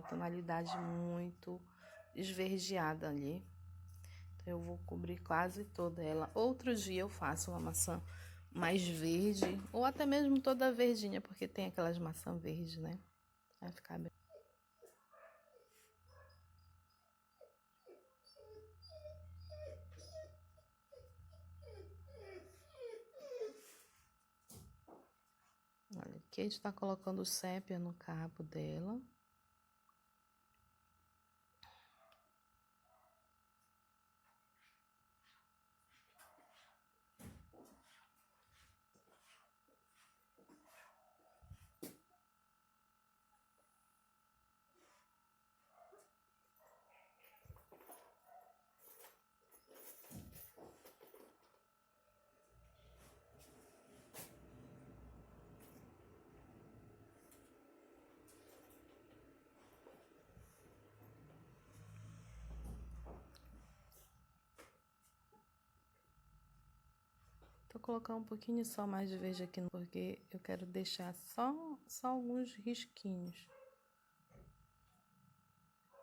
tonalidade muito esverdeada ali. Então, eu vou cobrir quase toda ela. Outro dia eu faço uma maçã mais verde, ou até mesmo toda verdinha, porque tem aquelas maçãs verdes, né? Vai ficar bem. Olha, aqui a gente tá colocando sépia no cabo dela. Tô colocando um pouquinho só mais de verde aqui, porque eu quero deixar só alguns risquinhos.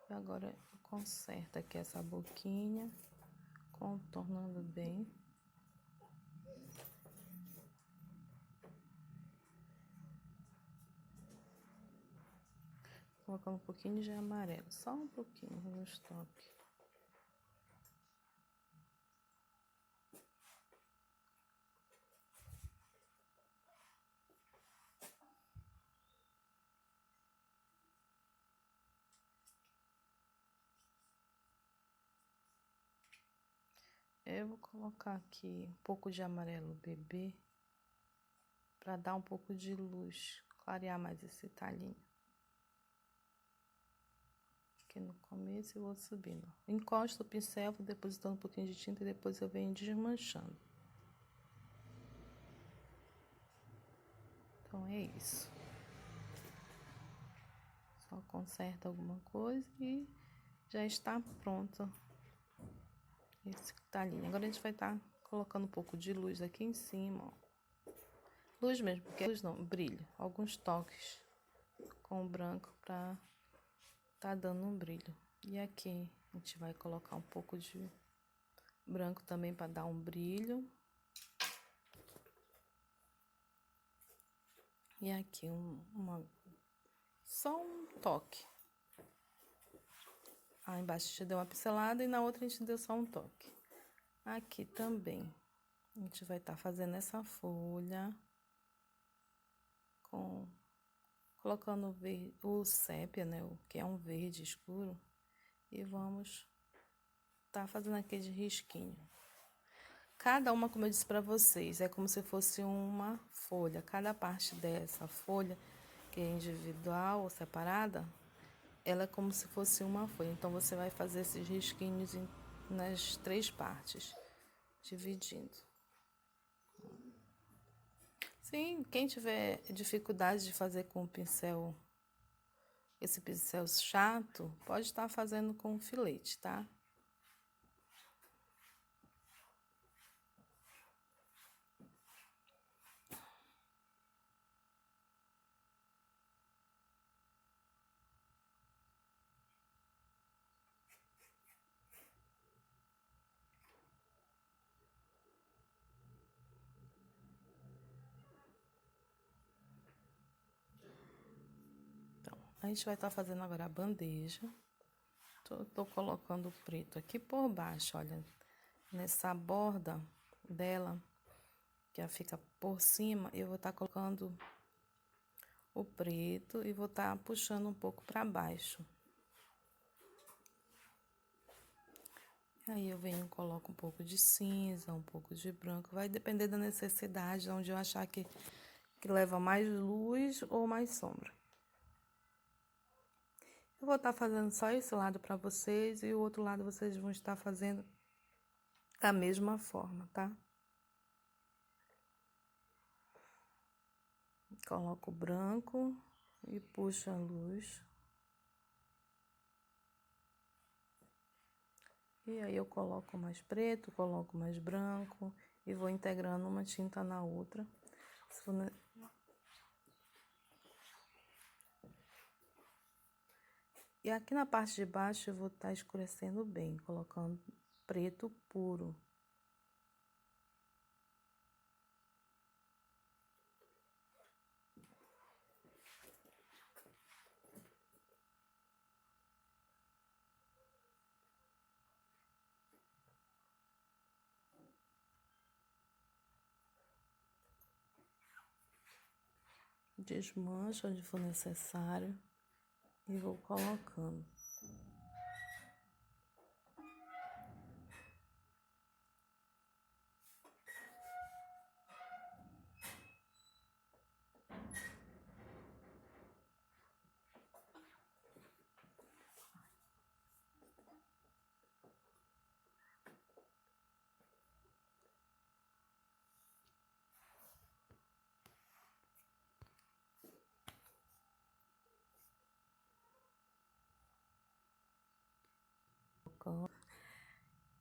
E agora eu conserto aqui essa boquinha, contornando bem. Colocando um pouquinho de amarelo, só um pouquinho nos toques. Eu vou colocar aqui um pouco de amarelo bebê, para dar um pouco de luz, clarear mais esse talinho. Aqui no começo eu vou subindo. Encosto o pincel, vou depositando um pouquinho de tinta e depois eu venho desmanchando. Então é isso. Só conserta alguma coisa e já está pronto esse talinho. Agora a gente vai estar colocando um pouco de luz aqui em cima, ó. Luz mesmo, porque luz não, brilho. Alguns toques com o branco pra tá dando um brilho. E aqui a gente vai colocar um pouco de branco também para dar um brilho. E aqui só um toque. Aí embaixo a gente deu uma pincelada e na outra a gente deu só um toque. Aqui também a gente vai estar fazendo essa folha colocando o sépia, né, que é um verde escuro, e vamos estar fazendo aquele risquinho. Cada uma, como eu disse para vocês, é como se fosse uma folha. Cada parte dessa folha, que é individual ou separada, ela é como se fosse uma folha. Então, você vai fazer esses risquinhos nas 3 partes, dividindo. Sim, quem tiver dificuldade de fazer com o pincel, esse pincel chato, pode estar fazendo com filete, tá? Então, a gente vai estar fazendo agora a bandeja. Tô colocando o preto aqui por baixo, olha, nessa borda dela, que ela fica por cima, eu vou estar colocando o preto e vou estar puxando um pouco para baixo. Aí eu venho, coloco um pouco de cinza, um pouco de branco, vai depender da necessidade, onde eu achar que leva mais luz ou mais sombra. Eu vou estar fazendo só esse lado para vocês e o outro lado vocês vão estar fazendo da mesma forma, tá? Coloco o branco e puxo a luz. E aí eu coloco mais preto, coloco mais branco e vou integrando uma tinta na outra. E aqui na parte de baixo eu vou estar escurecendo bem, colocando preto puro. Desmancho onde for necessário e vou colocando.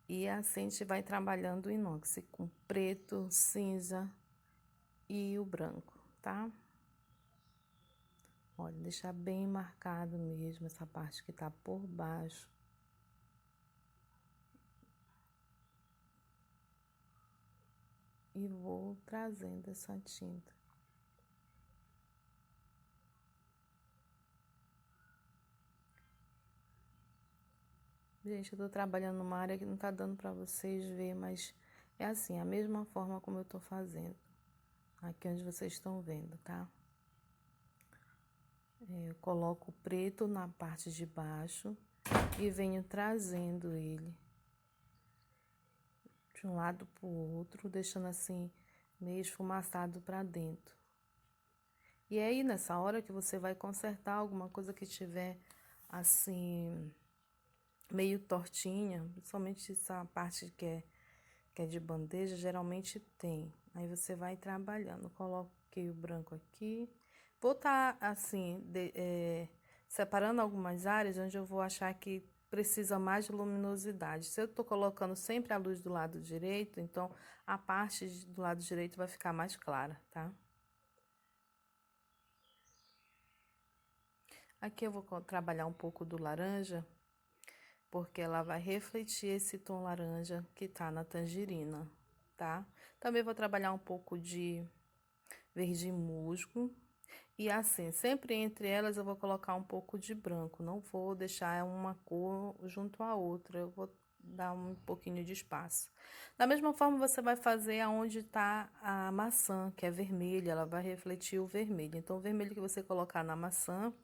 E assim a gente vai trabalhando o inox com preto, cinza e o branco, tá? Olha, deixar bem marcado mesmo essa parte que tá por baixo. E vou trazendo essa tinta. Gente, eu tô trabalhando numa área que não tá dando pra vocês ver, mas é assim, a mesma forma como eu tô fazendo. Aqui onde vocês estão vendo, tá? Eu coloco o preto na parte de baixo e venho trazendo ele de um lado pro outro, deixando assim, meio esfumaçado pra dentro. E aí, nessa hora que você vai consertar alguma coisa que tiver assim, meio tortinha, principalmente essa parte que é de bandeja, geralmente tem. Aí você vai trabalhando. Coloquei o branco aqui. Vou estar assim, separando algumas áreas onde eu vou achar que precisa mais de luminosidade. Se eu tô colocando sempre a luz do lado direito, então a parte do lado direito vai ficar mais clara, tá? Aqui eu vou trabalhar um pouco do laranja, porque ela vai refletir esse tom laranja que tá na tangerina, tá? Também vou trabalhar um pouco de verde musgo. E assim, sempre entre elas eu vou colocar um pouco de branco. Não vou deixar uma cor junto à outra. Eu vou dar um pouquinho de espaço. Da mesma forma, você vai fazer aonde está a maçã, que é vermelha. Ela vai refletir o vermelho. Então, o vermelho que você colocar na maçã,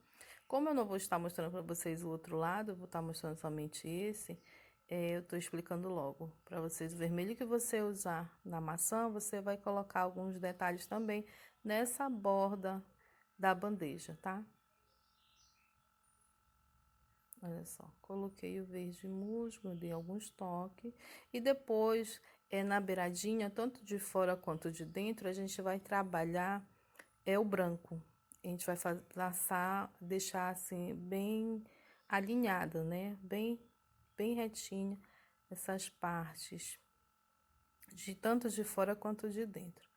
como eu não vou estar mostrando para vocês o outro lado, eu vou estar mostrando somente esse, eu estou explicando logo para vocês. O vermelho que você usar na maçã, você vai colocar alguns detalhes também nessa borda da bandeja, tá? Olha só, coloquei o verde musgo, dei alguns toques e depois, na beiradinha, tanto de fora quanto de dentro, a gente vai trabalhar o branco. A gente vai passar, deixar assim bem alinhada, né? Bem retinha essas partes, de tanto de fora quanto de dentro.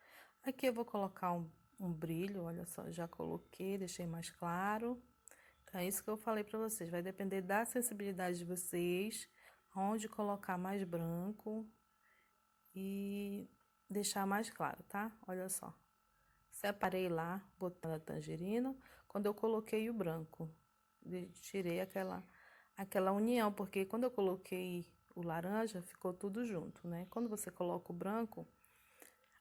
Aqui eu vou colocar um brilho, olha só, já coloquei, deixei mais claro. Então, é isso que eu falei para vocês, vai depender da sensibilidade de vocês, onde colocar mais branco e deixar mais claro, tá? Olha só. Separei lá, botando a tangerina, quando eu coloquei o branco. Tirei aquela união, porque quando eu coloquei o laranja, ficou tudo junto, né? Quando você coloca o branco,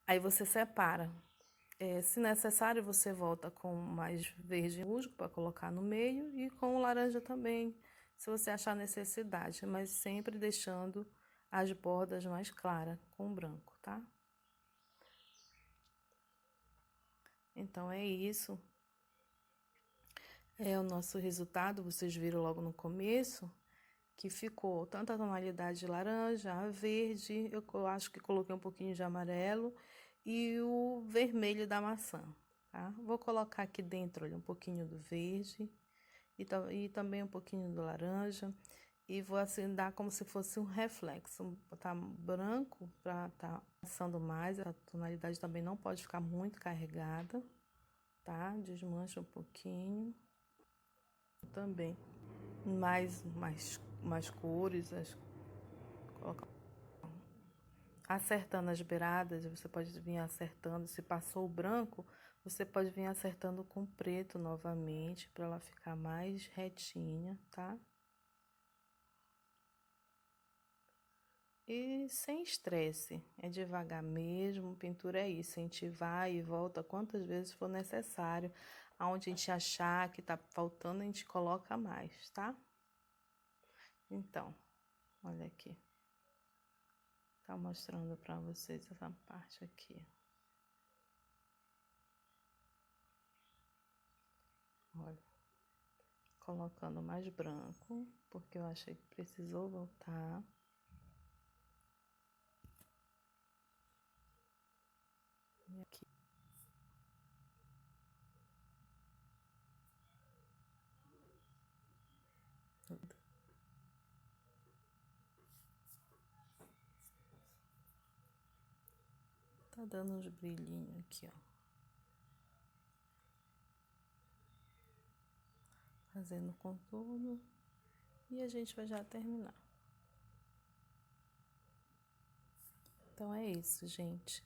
aí você separa. Se necessário, você volta com mais verde musgo para colocar no meio e com o laranja também, se você achar necessidade, mas sempre deixando as bordas mais claras com o branco, tá? Então é isso. É o nosso resultado, vocês viram logo no começo, que ficou tanto a tonalidade de laranja, a verde, eu acho que coloquei um pouquinho de amarelo e o vermelho da maçã, tá? Vou colocar aqui dentro, olha, um pouquinho do verde e também um pouquinho do laranja e vou assim dar como se fosse um reflexo, botar branco para tá passando mais, a tonalidade também não pode ficar muito carregada, tá? Desmancha um pouquinho também. mais cores, colocar, acertando as beiradas, você pode vir acertando. Se passou o branco, você pode vir acertando com preto novamente, para ela ficar mais retinha, tá? E sem estresse, é devagar mesmo, pintura é isso, a gente vai e volta quantas vezes for necessário. Aonde a gente achar que tá faltando, a gente coloca mais, tá? Então, olha aqui. Tá mostrando pra vocês essa parte aqui. Olha, colocando mais branco, porque eu achei que precisou voltar. E aqui. Tá dando uns brilhinhos aqui, ó. Fazendo contorno. E a gente vai já terminar. Então é isso, gente.